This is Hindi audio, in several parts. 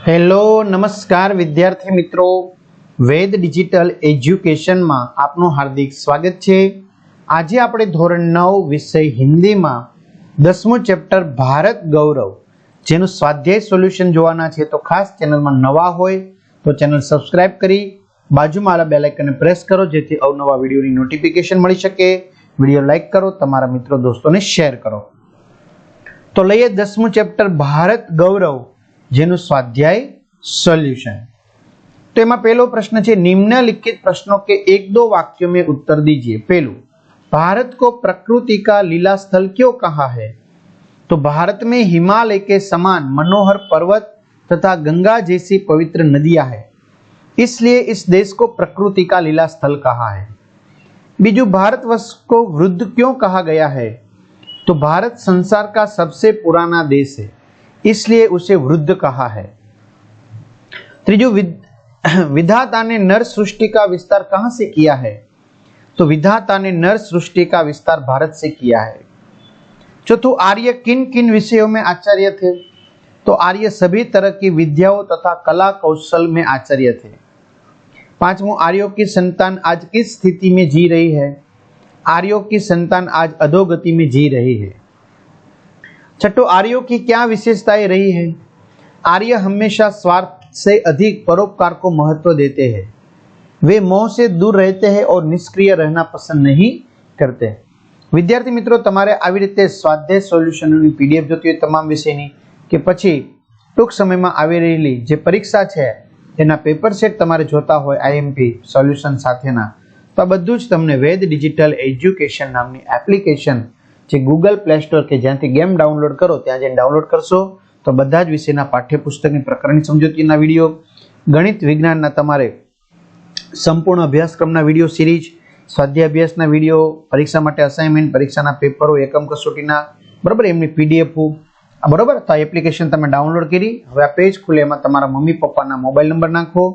हेलो नमस्कार विद्यार्थी मित्रों, वेद डिजिटल एज्युकेशन में आपનું हार्दिक स्वागत છે। આજે આપણે ધોરણ 9 વિષય હિન્દીમાં 10મું ચેપ્ટર ભારત ગૌરવ જેનું સ્વાધ્યાય સોલ્યુશન જોવાના છે। તો ખાસ ચેનલમાં નવા હોય તો ચેનલ સબસ્ક્રાઇબ કરી બાજુમાં આવેલા બેલ આઇકનને પ્રેસ કરો જેથી અવનવા વિડિયોની નોટિફિકેશન મળી શકે। વિડિયો લાઈક કરો, તમારા મિત્રો દોસ્તોને શેર કરો। તો લઈએ 10મું ચેપ્ટર ભારત ગૌરવ જેનું स्वाध्याय सॉल्यूशन। तो एमा पहलो प्रश्न है, निम्नलिखित प्रश्नों के एक दो वाक्यों में उत्तर दीजिए। पहलू, भारत को प्रकृति का लीला स्थल क्यों कहा है? तो भारत में हिमालय के समान मनोहर पर्वत तथा गंगा जैसी पवित्र नदियां हैं, इसलिए इस देश को प्रकृति का लीला स्थल कहा है। बीजू, भारतवर्ष को वृद्ध क्यों कहा गया है? तो भारत संसार का सबसे पुराना देश है, इसलिए उसे वृद्ध कहा है। त्रीजू, विधाता ने नर सृष्टि का विस्तार कहां से किया है? तो विधाता ने नर सृष्टि का विस्तार भारत से किया है। चौथो, आर्य किन किन विषयों में आचार्य थे? तो आर्य सभी तरह की विद्याओं तथा कला कौशल में आचार्य थे। पांचवों, आर्यों की संतान आज किस स्थिति में जी रही है? आर्यों की संतान आज अधोगति में जी रही है। छठो, आर्यों की क्या विशेषताएं रही है? आर्य हमेशा स्वार्थ से अधिक परोपकार को महत्व देते हैं। वे मोह से दूर रहते हैं और निष्क्रिय रहना पसंद नहीं करते। विद्यार्थी मित्रों, तमारे આવી રીતે સ્વાધ્યાય સોલ્યુશનની પીડીએફ જોતી હોય તમામ વિષયની કે પછી ટૂંક સમયમાં આવી રહેલી જે પરીક્ષા છે એના પેપર સેટ તમારે જોતા હોય આઈએમપી સોલ્યુશન સાથેના, તો આ બધું જ તમને વેદ ડિજિટલ એજ્યુકેશન નામની એપ્લિકેશન જે ગૂગલ પ્લે સ્ટોર કે જ્યાંથી ગેમ ડાઉનલોડ કરો ત્યાં જઈને ડાઉનલોડ કરશો તો બધા જ વિષયના પાઠ્યપુસ્તકની પ્રકરણની સમજૂતીના વિડીયો, ગણિત વિજ્ઞાનના તમારે સંપૂર્ણ અભ્યાસક્રમના વિડીયો સિરીઝ, સ્વાધ્યાય અભ્યાસના વિડીયો, પરીક્ષા માટે અસાઇનમેન્ટ, પરીક્ષાના પેપરો, એકમ કસોટીના બરાબર એમની પીડીએફ બરાબર। તો આ એપ્લિકેશન તમે ડાઉનલોડ કરી હવે આ પેજ ખુલે એમાં તમારા મમ્મી પપ્પાના મોબાઈલ નંબર નાખો,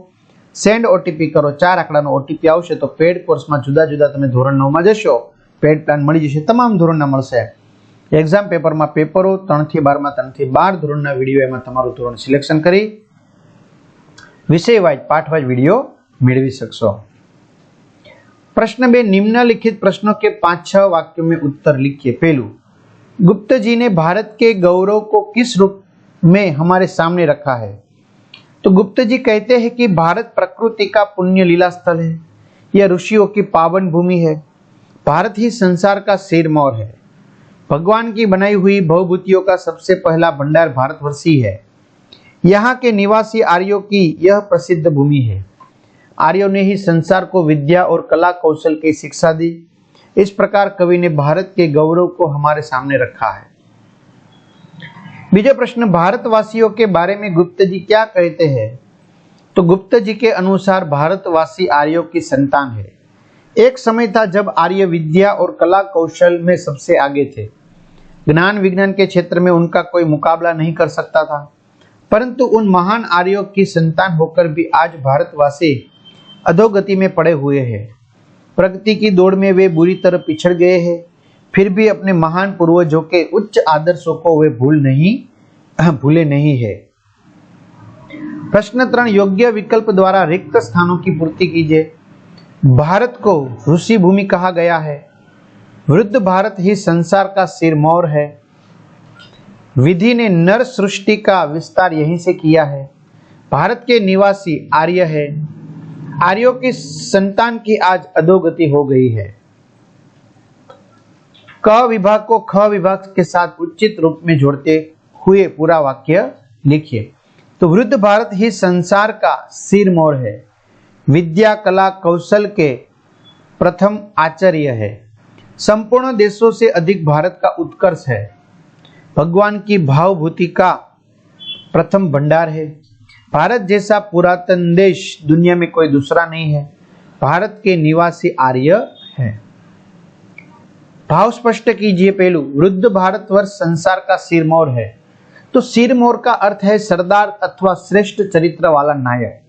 સેન્ડ ઓટીપી કરો, 4 આંકડાનો ઓટીપી આવશે તો પેડ કોર્સમાં જુદા જુદા તમે ધોરણ 9માં જશો, પેડ પ્લાન મળી જશે, તમામ ધોરણના મળશે। એક્ઝામ પેપરમાં પેપરો 3 થી 12 માં 3 થી 12 ધોરણના વિડીયો એમાં તમારું ધોરણ સિલેક્શન કરી વિષય વાઇઝ પાઠ વાઇઝ વિડીયો મેળવી શકશો। प्रश्न 2, निम्नलिखित प्रश्नों के 5-6 वाक्यों में उत्तर लिखिए। पहलू, गुप्त जी ने भारत के गौरव को किस रूप में हमारे सामने रखा है? तो गुप्त जी कहते हैं कि भारत प्रकृति का पुण्य लीला स्थल है, यह ऋषियों की पावन भूमि है, भारत ही संसार का सिरमौर है, भगवान की बनाई हुई भवभूतियों का सबसे पहला भंडार भारतवर्षी है, यहाँ के निवासी आर्यों की यह प्रसिद्ध भूमि है, आर्यों ने ही संसार को विद्या और कला कौशल की शिक्षा दी। इस प्रकार कवि ने भारत के गौरव को हमारे सामने रखा है। बीजा प्रश्न, भारतवासियों के बारे में गुप्त जी क्या कहते हैं? तो गुप्त जी के अनुसार भारतवासी आर्यों की संतान है। एक समय था जब आर्य विद्या और कला कौशल में सबसे आगे थे। ज्ञान विज्ञान के क्षेत्र में उनका कोई मुकाबला नहीं कर सकता था, परंतु उन महान आर्यों की संतान होकर भी आज भारतवासी अधोगति में पड़े हुए हैं। प्रगति की दौड़ में वे बुरी तरह पिछड़ गए हैं, फिर भी अपने महान पूर्वजों के उच्च आदर्शों को वे भूले नहीं है। प्रश्न 3, योग्य विकल्प द्वारा रिक्त स्थानों की पूर्ति कीजिए। भारत को ऋषि भूमि कहा गया है, वृद्ध भारत ही संसार का सिरमौर है, विधि ने नर सृष्टि का विस्तार यहीं से किया है, भारत के निवासी आर्य है, आर्यों की संतान की आज अधोगति हो गई है। क विभाग को ख विभाग के साथ उचित रूप में जोड़ते हुए पूरा वाक्य लिखिए। तो वृद्ध भारत ही संसार का सिरमौर है, विद्या कला कौशल के प्रथम आचार्य है, संपूर्ण देशों से अधिक भारत का उत्कर्ष है, भगवान की भावभूति का प्रथम भंडार है, भारत जैसा पुरातन देश दुनिया में कोई दूसरा नहीं है, भारत के निवासी आर्य है। भाव स्पष्ट कीजिए। पहलू, वृद्ध भारतवर्ष संसार का सिरमौर है। तो सिरमौर का अर्थ है सरदार अथवा श्रेष्ठ चरित्र वाला नायक।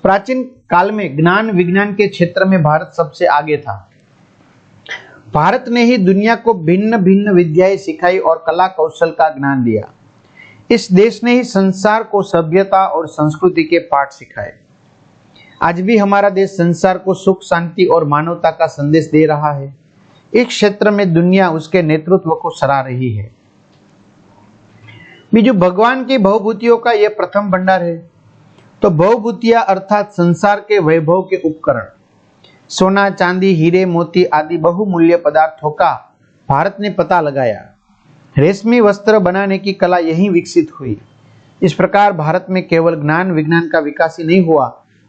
प्राचीन काल में ज्ञान विज्ञान के क्षेत्र में भारत सबसे आगे था। भारत ने ही दुनिया को भिन्न भिन्न विद्याएं सिखाई और कला कौशल का ज्ञान दिया। इस देश ने ही संसार को सभ्यता और संस्कृति के पाठ सिखाए। आज भी हमारा देश संसार को सुख, शांति और मानवता का संदेश दे रहा है। इस क्षेत्र में दुनिया उसके नेतृत्व को सराह रही है। बीजू, भगवान की भवभूतियों का यह प्रथम भंडार है। तो भवभूतिया अर्थात संसार के वैभव के उपकरण, सोना, चांदी, हीरे, मोती आदि बहुमूल्य पदार्थों का भारत ने पता लगाया। रेशमी वस्त्र बनाने की कला यहीं विकसित हुई। इस प्रकार भारत में केवल ज्ञान विज्ञान का विकास ही नहीं हुआ,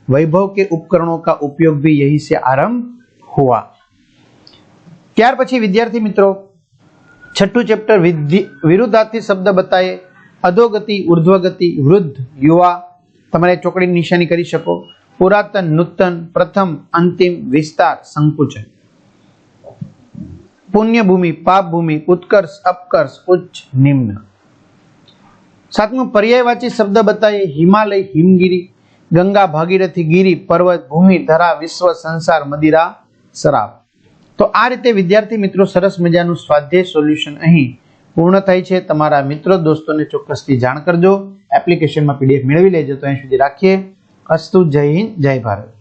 वैभव के उपकरणों का उपयोग भी यहीं से आरंभ हुआ। ત્યાર પછી વિદ્યાર્થી મિત્રો છઠ્ઠું ચેપ્ટર વિરુદ્ધાર્થી શબ્દ બતાએ, અધોગતિ, ઉર્ધ્વગતિ, વૃદ્ધ, યુવા, તમારે ચોકડીની નિશાની કરી શકો, પુરાતન, નૂતન, પ્રથમ, અંતિમ, વિસ્તાર, સંકુચન, પુણ્ય ભૂમિ, પાપ ભૂમિ, ઉત્કર્ષ, અપકર્ષ, ઉચ્ચ, નિમ્ન। સાતમું પર્યાયવાચી શબ્દ બતાએ, હિમાલય, હિમગીરી, ગંગા, ભાગીરથી, ગીરી, પર્વત, ભૂમિ, ધરા, વિશ્વ, સંસાર, મદિરા, શરાબ। તો આ રીતે વિદ્યાર્થી મિત્રો સરસ મજાનું સ્વાધ્યાય સોલ્યુશન અહીં પૂર્ણ થાય છે। તમારા મિત્રો દોસ્તોને ચોક્કસથી જાણ કરજો। એપ્લિકેશનમાં PDF મેળવી લેજો। તો અહીં સુધી રાખીએ। અસ્તુ, જય હિન્દ, જય ભારત।